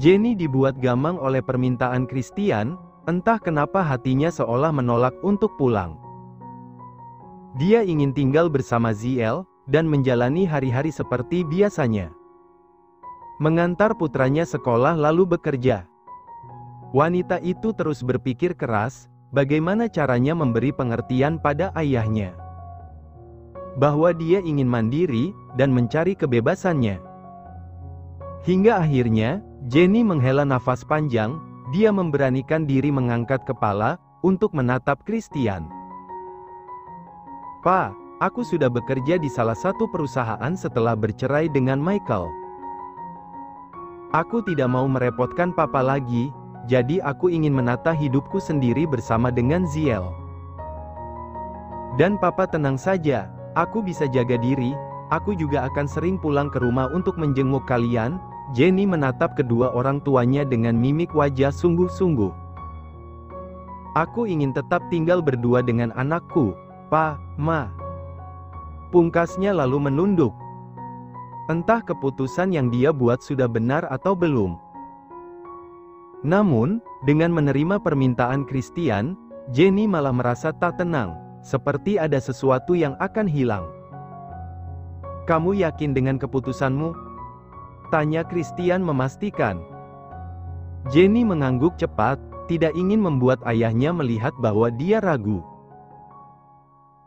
Jenny dibuat gamang oleh permintaan Christian, entah kenapa hatinya seolah menolak untuk pulang. Dia ingin tinggal bersama Ziel, dan menjalani hari-hari seperti biasanya. Mengantar putranya sekolah lalu bekerja. Wanita itu terus berpikir keras, bagaimana caranya memberi pengertian pada ayahnya. Bahwa dia ingin mandiri, dan mencari kebebasannya. Hingga akhirnya, Jenny menghela nafas panjang, dia memberanikan diri mengangkat kepala, untuk menatap Christian. "Pa, aku sudah bekerja di salah satu perusahaan setelah bercerai dengan Michael. Aku tidak mau merepotkan Papa lagi, jadi aku ingin menata hidupku sendiri bersama dengan Ziel. Dan Papa tenang saja, aku bisa jaga diri, aku juga akan sering pulang ke rumah untuk menjenguk kalian." Jenny menatap kedua orang tuanya dengan mimik wajah sungguh-sungguh. "Aku ingin tetap tinggal berdua dengan anakku, Pa, Ma." Pungkasnya lalu menunduk. Entah keputusan yang dia buat sudah benar atau belum. Namun, dengan menerima permintaan Christian, Jenny malah merasa tak tenang, seperti ada sesuatu yang akan hilang. "Kamu yakin dengan keputusanmu?" tanya Christian memastikan. Jenny mengangguk cepat, tidak ingin membuat ayahnya melihat bahwa dia ragu.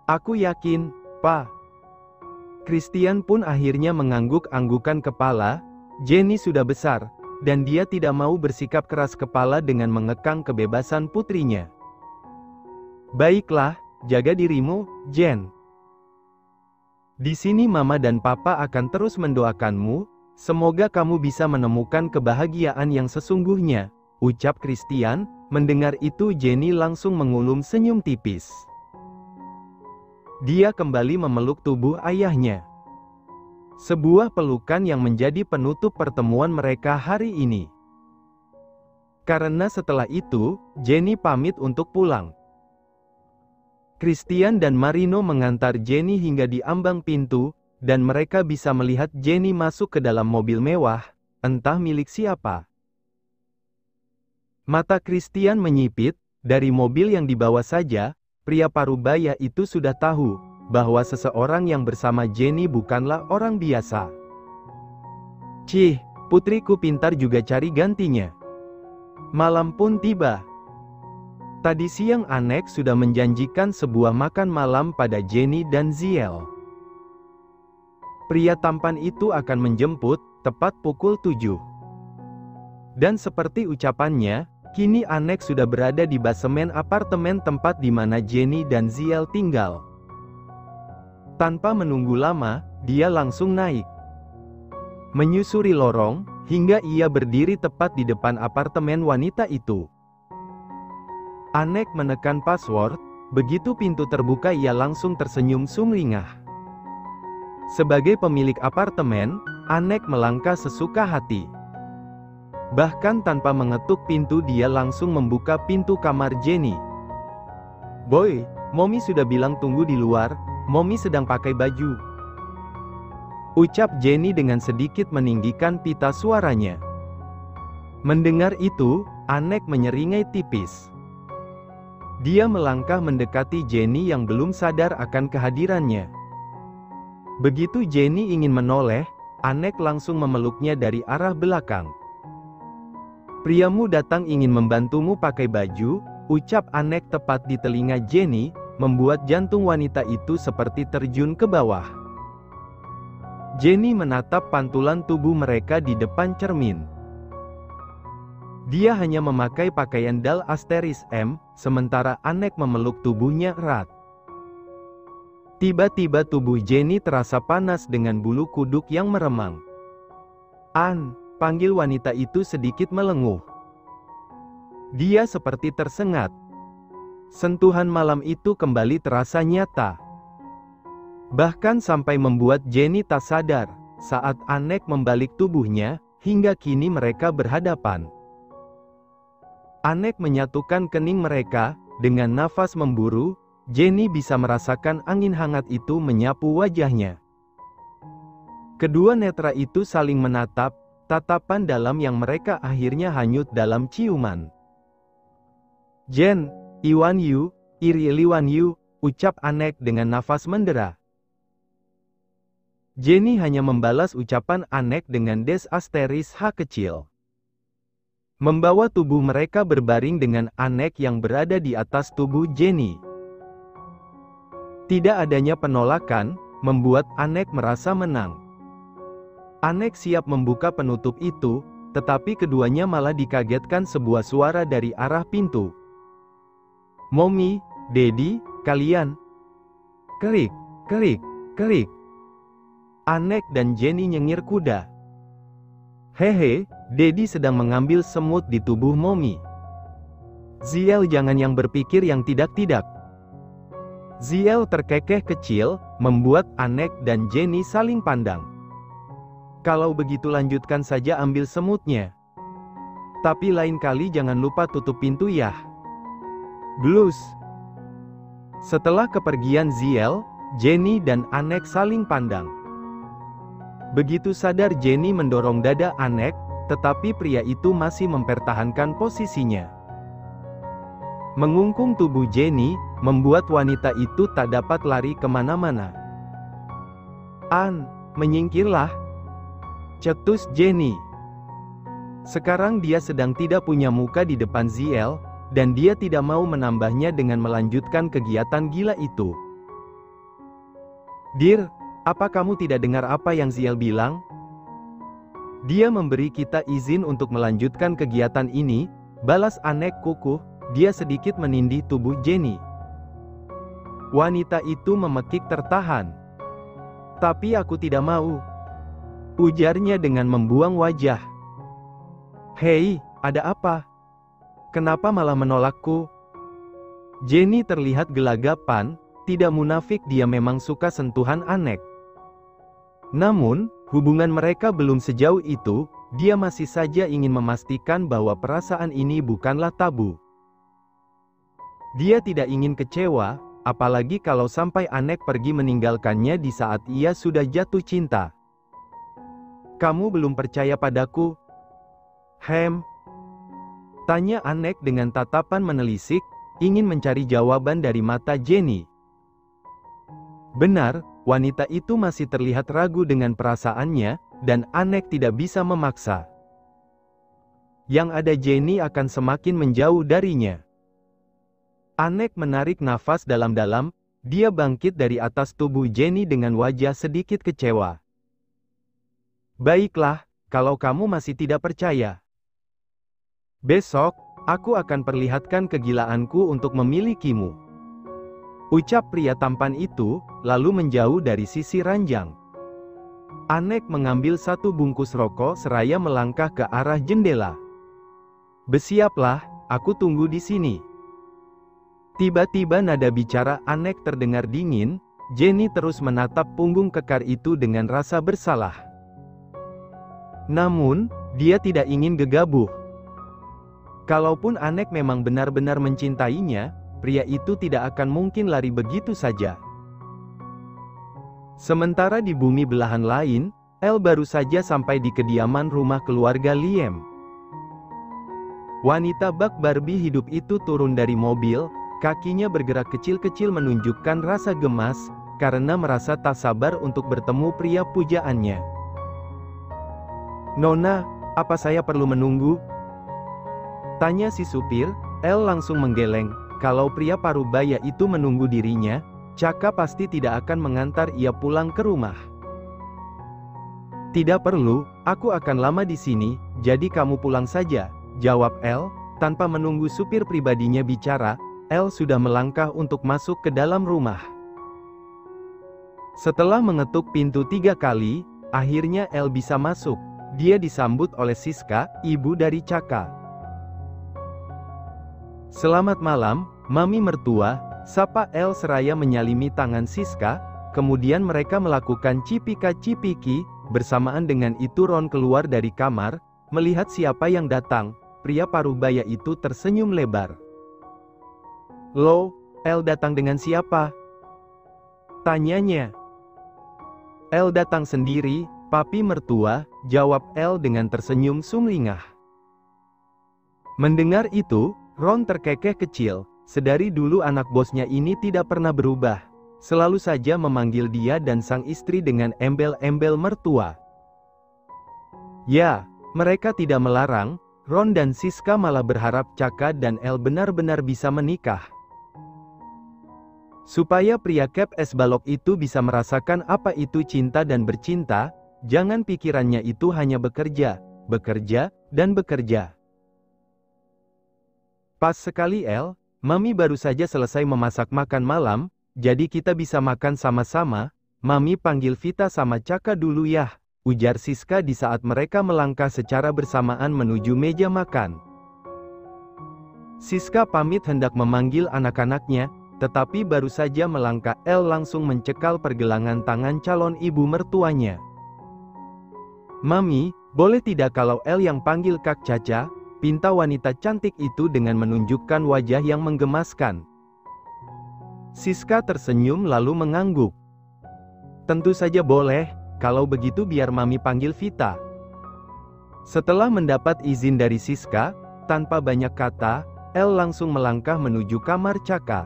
"Aku yakin, Pa." Christian pun akhirnya mengangguk-anggukan kepala. Jenny sudah besar, dan dia tidak mau bersikap keras kepala dengan mengekang kebebasan putrinya. "Baiklah, jaga dirimu, Jen. Di sini Mama dan Papa akan terus mendoakanmu. Semoga kamu bisa menemukan kebahagiaan yang sesungguhnya," ucap Christian. Mendengar itu Jenny langsung mengulum senyum tipis. Dia kembali memeluk tubuh ayahnya. Sebuah pelukan yang menjadi penutup pertemuan mereka hari ini. Karena setelah itu, Jenny pamit untuk pulang. Christian dan Marino mengantar Jenny hingga di ambang pintu, dan mereka bisa melihat Jenny masuk ke dalam mobil mewah, entah milik siapa. Mata Christian menyipit, dari mobil yang dibawa saja, pria parubaya itu sudah tahu, bahwa seseorang yang bersama Jenny bukanlah orang biasa. "Cih, putriku pintar juga cari gantinya." Malam pun tiba. Tadi siang Anek sudah menjanjikan sebuah makan malam pada Jenny dan Ziel. Pria tampan itu akan menjemput, tepat pukul 7. Dan seperti ucapannya, kini Anek sudah berada di basemen apartemen tempat di mana Jenny dan Ziel tinggal. Tanpa menunggu lama, dia langsung naik. Menyusuri lorong, hingga ia berdiri tepat di depan apartemen wanita itu. Anek menekan password, begitu pintu terbuka ia langsung tersenyum sumringah. Sebagai pemilik apartemen, Anek melangkah sesuka hati. Bahkan tanpa mengetuk pintu dia langsung membuka pintu kamar Jenny. "Boy, Mommy sudah bilang tunggu di luar, Mommy sedang pakai baju," ucap Jenny dengan sedikit meninggikan pita suaranya. Mendengar itu, Anek menyeringai tipis. Dia melangkah mendekati Jenny yang belum sadar akan kehadirannya. Begitu Jenny ingin menoleh, Anek langsung memeluknya dari arah belakang. "Priamu datang ingin membantumu pakai baju," ucap Anek tepat di telinga Jenny, membuat jantung wanita itu seperti terjun ke bawah. Jenny menatap pantulan tubuh mereka di depan cermin. Dia hanya memakai pakaian dal *M, sementara Anek memeluk tubuhnya erat. Tiba-tiba tubuh Jenny terasa panas dengan bulu kuduk yang meremang. "An," panggil wanita itu sedikit melenguh. Dia seperti tersengat. Sentuhan malam itu kembali terasa nyata. Bahkan sampai membuat Jenny tak sadar, saat Anek membalik tubuhnya, hingga kini mereka berhadapan. Anek menyatukan kening mereka, dengan nafas memburu, Jenny bisa merasakan angin hangat itu menyapu wajahnya. Kedua netra itu saling menatap, Tatapan dalam yang mereka akhirnya hanyut dalam ciuman. "Jen, Iwan Yu, I really want you," ucap Anek dengan nafas mendera. Jenny hanya membalas ucapan Anek dengan des asteris H kecil. Membawa tubuh mereka berbaring dengan Anek yang berada di atas tubuh Jenny. Tidak adanya penolakan, membuat Anek merasa menang. Anek siap membuka penutup itu, tetapi keduanya malah dikagetkan sebuah suara dari arah pintu. "Mommy, Daddy, kalian?" Kerik, kerik, kerik. Anek dan Jenny nyengir kuda. "Hehe, Daddy sedang mengambil semut di tubuh Mommy." "Ziel, jangan yang berpikir yang tidak-tidak." Ziel terkekeh kecil, membuat Anek dan Jenny saling pandang. "Kalau begitu lanjutkan saja ambil semutnya. Tapi lain kali jangan lupa tutup pintu ya." Blus. Setelah kepergian Ziel, Jenny dan Anek saling pandang. Begitu sadar Jenny mendorong dada Anek, tetapi pria itu masih mempertahankan posisinya. Mengungkung tubuh Jenny, membuat wanita itu tak dapat lari kemana-mana. Menyingkirlah," cetus Jenny. Sekarang dia sedang tidak punya muka di depan Ziel, dan dia tidak mau menambahnya dengan melanjutkan kegiatan gila itu. "Dir, apa kamu tidak dengar apa yang Ziel bilang? Dia memberi kita izin untuk melanjutkan kegiatan ini," balas Anek kukuh. Dia sedikit menindih tubuh Jenny. Wanita itu memekik tertahan. "Tapi aku tidak mau," ujarnya dengan membuang wajah. "Hei, ada apa? Kenapa malah menolakku?" Jenny terlihat gelagapan, tidak munafik dia memang suka sentuhan Anek. Namun, hubungan mereka belum sejauh itu, dia masih saja ingin memastikan bahwa perasaan ini bukanlah tabu. Dia tidak ingin kecewa, apalagi kalau sampai Anek pergi meninggalkannya di saat ia sudah jatuh cinta. "Kamu belum percaya padaku?" Tanya Anek dengan tatapan menelisik, ingin mencari jawaban dari mata Jenny. Benar, wanita itu masih terlihat ragu dengan perasaannya, dan Anek tidak bisa memaksa. Yang ada Jenny akan semakin menjauh darinya. Anek menarik nafas dalam-dalam, dia bangkit dari atas tubuh Jenny dengan wajah sedikit kecewa. "Baiklah, kalau kamu masih tidak percaya. Besok, aku akan perlihatkan kegilaanku untuk memilikimu," ucap pria tampan itu, lalu menjauh dari sisi ranjang. Anek mengambil satu bungkus rokok seraya melangkah ke arah jendela. "Bersiaplah, aku tunggu di sini." Tiba-tiba nada bicara Anek terdengar dingin. Jenny terus menatap punggung kekar itu dengan rasa bersalah. Namun, dia tidak ingin gegabah. Kalaupun Anek memang benar-benar mencintainya, pria itu tidak akan mungkin lari begitu saja. Sementara di bumi belahan lain, Elle baru saja sampai di kediaman rumah keluarga Liam. Wanita bak Barbie hidup itu turun dari mobil. Kakinya bergerak kecil-kecil menunjukkan rasa gemas, karena merasa tak sabar untuk bertemu pria pujaannya. "Nona, apa saya perlu menunggu?" tanya si supir. Elle langsung menggeleng. Kalau pria parubaya itu menunggu dirinya, Chaka pasti tidak akan mengantar ia pulang ke rumah. "Tidak perlu, aku akan lama di sini, jadi kamu pulang saja," jawab Elle. Tanpa menunggu supir pribadinya bicara, Elle sudah melangkah untuk masuk ke dalam rumah. Setelah mengetuk pintu 3 kali, akhirnya Elle bisa masuk. Dia disambut oleh Siska, ibu dari Chaka. "Selamat malam, Mami mertua," sapa Elle seraya menyalimi tangan Siska. Kemudian mereka melakukan cipika-cipiki. Bersamaan dengan itu Ron keluar dari kamar, melihat siapa yang datang. Pria parubaya itu tersenyum lebar. "Loh, Elle datang dengan siapa?" tanyanya. "Elle datang sendiri, Papi mertua," jawab El dengan tersenyum sumringah. Mendengar itu, Ron terkekeh kecil. Sedari dulu anak bosnya ini tidak pernah berubah. Selalu saja memanggil dia dan sang istri dengan embel-embel mertua. Ya, mereka tidak melarang. Ron dan Siska malah berharap Chaka dan El benar-benar bisa menikah. Supaya pria Cap es balok itu bisa merasakan apa itu cinta dan bercinta, jangan pikirannya itu hanya bekerja, bekerja, dan bekerja. Pas sekali El, Mami baru saja selesai memasak makan malam, jadi kita bisa makan sama-sama. Mami panggil Vita sama Chaka dulu ya, ujar Siska di saat mereka melangkah secara bersamaan menuju meja makan. Siska pamit hendak memanggil anak-anaknya, tetapi baru saja melangkah El langsung mencekal pergelangan tangan calon ibu mertuanya. Mami, boleh tidak kalau El yang panggil Kak Caca? Pinta wanita cantik itu dengan menunjukkan wajah yang menggemaskan. Siska tersenyum lalu mengangguk. Tentu saja boleh, kalau begitu biar Mami panggil Vita. Setelah mendapat izin dari Siska, tanpa banyak kata, El langsung melangkah menuju kamar Chaka.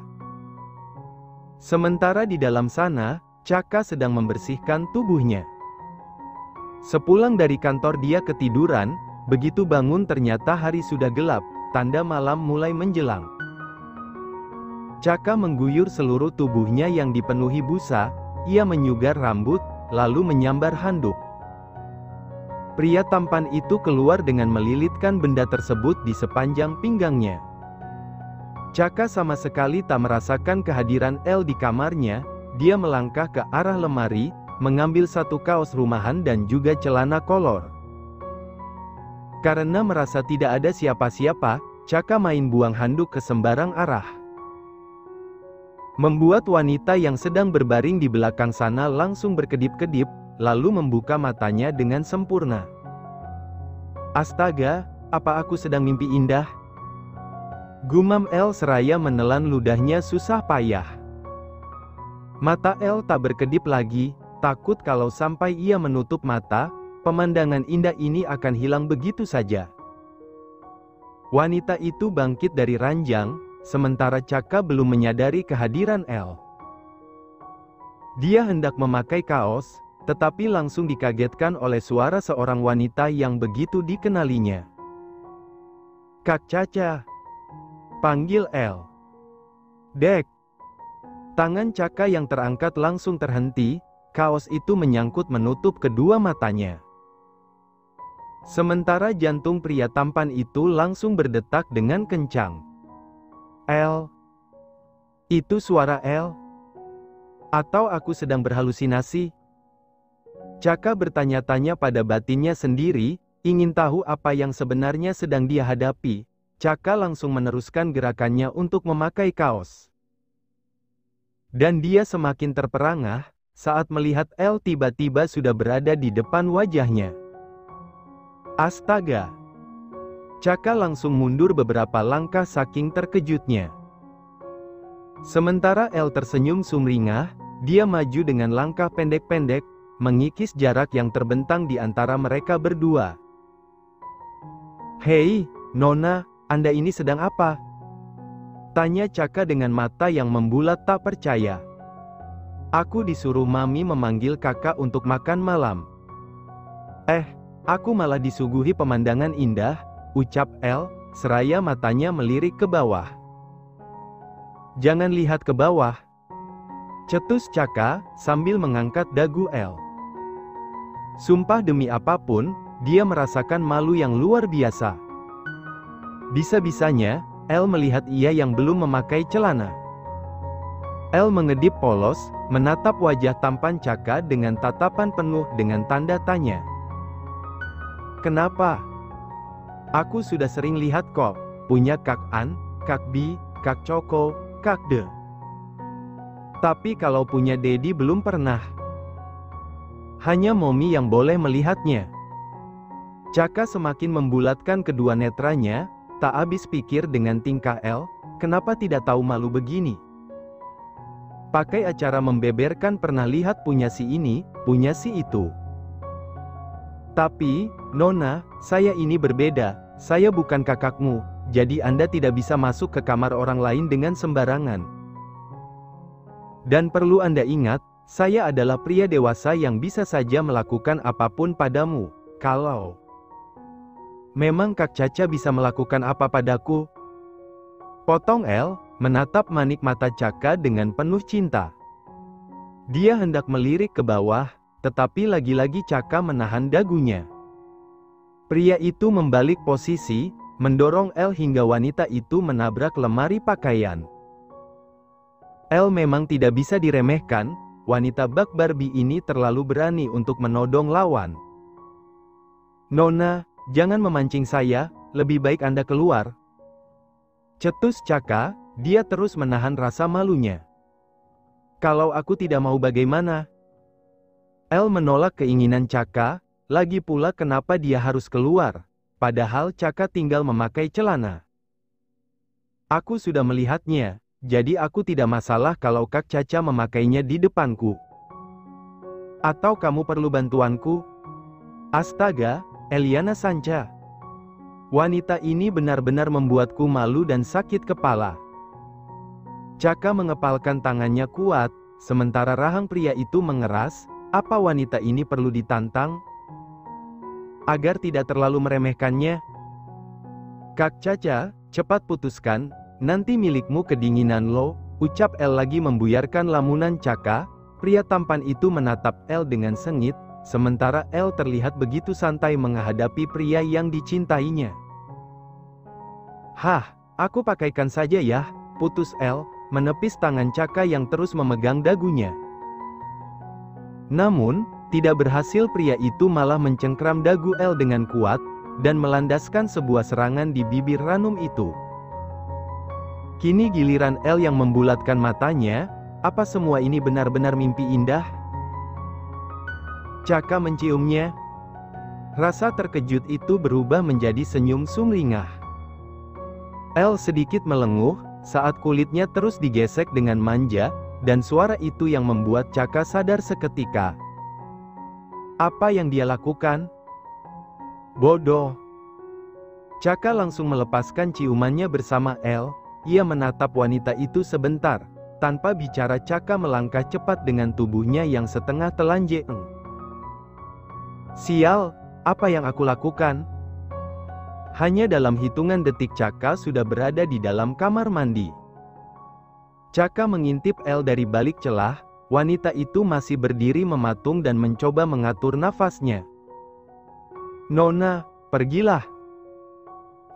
Sementara di dalam sana, Chaka sedang membersihkan tubuhnya. Sepulang dari kantor dia ketiduran. Begitu bangun ternyata hari sudah gelap, tanda malam mulai menjelang. Chaka mengguyur seluruh tubuhnya yang dipenuhi busa, ia menyugar rambut, lalu menyambar handuk. Pria tampan itu keluar dengan melilitkan benda tersebut di sepanjang pinggangnya. Chaka sama sekali tak merasakan kehadiran El di kamarnya, dia melangkah ke arah lemari, mengambil satu kaos rumahan dan juga celana kolor. Karena merasa tidak ada siapa-siapa, Chaka main buang handuk ke sembarang arah. Membuat wanita yang sedang berbaring di belakang sana langsung berkedip-kedip, lalu membuka matanya dengan sempurna. Astaga, apa aku sedang mimpi indah? Gumam El seraya menelan ludahnya susah payah. Mata El tak berkedip lagi, takut kalau sampai ia menutup mata, pemandangan indah ini akan hilang begitu saja. Wanita itu bangkit dari ranjang, sementara Chaka belum menyadari kehadiran El. Dia hendak memakai kaos, tetapi langsung dikagetkan oleh suara seorang wanita yang begitu dikenalinya. Kak Caca, panggil El. Dek. Tangan Chaka yang terangkat langsung terhenti, kaos itu menyangkut menutup kedua matanya. Sementara jantung pria tampan itu langsung berdetak dengan kencang. El? Itu suara El? Atau aku sedang berhalusinasi? Chaka bertanya-tanya pada batinnya sendiri, ingin tahu apa yang sebenarnya sedang dia hadapi. Chaka langsung meneruskan gerakannya untuk memakai kaos. Dan dia semakin terperangah, saat melihat El tiba-tiba sudah berada di depan wajahnya. Astaga! Chaka langsung mundur beberapa langkah saking terkejutnya. Sementara El tersenyum sumringah, dia maju dengan langkah pendek-pendek, mengikis jarak yang terbentang di antara mereka berdua. Hei, Nona, Anda ini sedang apa? Tanya Chaka dengan mata yang membulat tak percaya. Aku disuruh Mami memanggil kakak untuk makan malam. Aku malah disuguhi pemandangan indah, ucap El, seraya matanya melirik ke bawah. Jangan lihat ke bawah, cetus Chaka, sambil mengangkat dagu El. Sumpah demi apapun, dia merasakan malu yang luar biasa. Bisa-bisanya, El melihat ia yang belum memakai celana. El mengedip polos, menatap wajah tampan Chaka dengan tatapan penuh dengan tanda tanya. Kenapa? Aku sudah sering lihat kok, punya Kak An, Kak Bi, Kak Coko, Kak De. Tapi kalau punya Dedi belum pernah. Hanya Momi yang boleh melihatnya. Chaka semakin membulatkan kedua netranya, tak habis pikir dengan tingkah El, kenapa tidak tahu malu begini. Pakai acara membeberkan pernah lihat punya si ini, punya si itu. Tapi, Nona, saya ini berbeda, saya bukan kakakmu, jadi Anda tidak bisa masuk ke kamar orang lain dengan sembarangan. Dan perlu Anda ingat, saya adalah pria dewasa yang bisa saja melakukan apapun padamu. Kalau memang Kak Caca bisa melakukan apa padaku? Potong El, menatap manik mata Caka dengan penuh cinta. Dia hendak melirik ke bawah, tetapi lagi-lagi Caka menahan dagunya. Pria itu membalik posisi, mendorong El hingga wanita itu menabrak lemari pakaian. El memang tidak bisa diremehkan, wanita bak Barbie ini terlalu berani untuk menodong lawan. Nona, jangan memancing saya, lebih baik Anda keluar. Cetus Caka, dia terus menahan rasa malunya. Kalau aku tidak mau bagaimana? El menolak keinginan Caka, lagi pula kenapa dia harus keluar, padahal Caka tinggal memakai celana. Aku sudah melihatnya, jadi aku tidak masalah kalau Kak Caca memakainya di depanku. Atau kamu perlu bantuanku? Astaga, Eliana Sancha. Wanita ini benar-benar membuatku malu dan sakit kepala. Caka mengepalkan tangannya kuat, sementara rahang pria itu mengeras. Apa wanita ini perlu ditantang? Agar tidak terlalu meremehkannya. Kak Caca, cepat putuskan, nanti milikmu kedinginan lo, ucap El lagi membuyarkan lamunan Caka. Pria tampan itu menatap El dengan sengit, sementara El terlihat begitu santai menghadapi pria yang dicintainya. Hah, aku pakaikan saja ya, putus El, menepis tangan Caka yang terus memegang dagunya. Namun, tidak berhasil, pria itu malah mencengkram dagu El dengan kuat, dan melandaskan sebuah serangan di bibir ranum itu. Kini giliran El yang membulatkan matanya, apa semua ini benar-benar mimpi indah? Caka menciumnya. Rasa terkejut itu berubah menjadi senyum sumringah. El sedikit melenguh, saat kulitnya terus digesek dengan manja, dan suara itu yang membuat Caka sadar seketika. Apa yang dia lakukan? Bodoh. Caka langsung melepaskan ciumannya bersama El, ia menatap wanita itu sebentar, tanpa bicara Caka melangkah cepat dengan tubuhnya yang setengah telanjang. Sial, apa yang aku lakukan? Hanya dalam hitungan detik Caka sudah berada di dalam kamar mandi. Caka mengintip El dari balik celah, wanita itu masih berdiri mematung dan mencoba mengatur nafasnya. Nona, pergilah.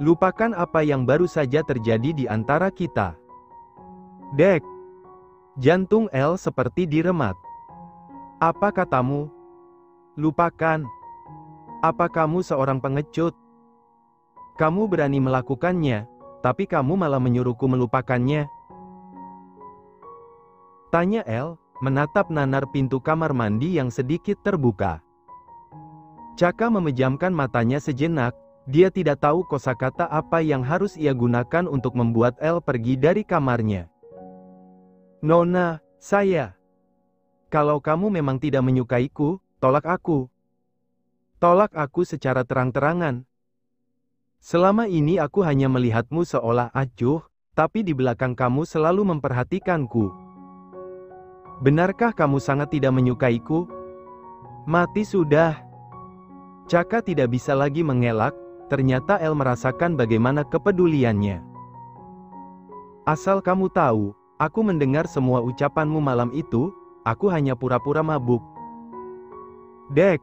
Lupakan apa yang baru saja terjadi di antara kita. Dek. Jantung El seperti diremat. Apa katamu? Lupakan. Apa kamu seorang pengecut? Kamu berani melakukannya, tapi kamu malah menyuruhku melupakannya. Tanya El, menatap nanar pintu kamar mandi yang sedikit terbuka. Caka memejamkan matanya sejenak, dia tidak tahu kosakata apa yang harus ia gunakan untuk membuat El pergi dari kamarnya. Nona, saya. Kalau kamu memang tidak menyukaiku, tolak aku. Tolak aku secara terang-terangan. Selama ini aku hanya melihatmu seolah acuh, tapi di belakang kamu selalu memperhatikanku. Benarkah kamu sangat tidak menyukaiku? Mati sudah. Caka tidak bisa lagi mengelak, ternyata El merasakan bagaimana kepeduliannya. Asal kamu tahu, aku mendengar semua ucapanmu malam itu, aku hanya pura-pura mabuk. Dek.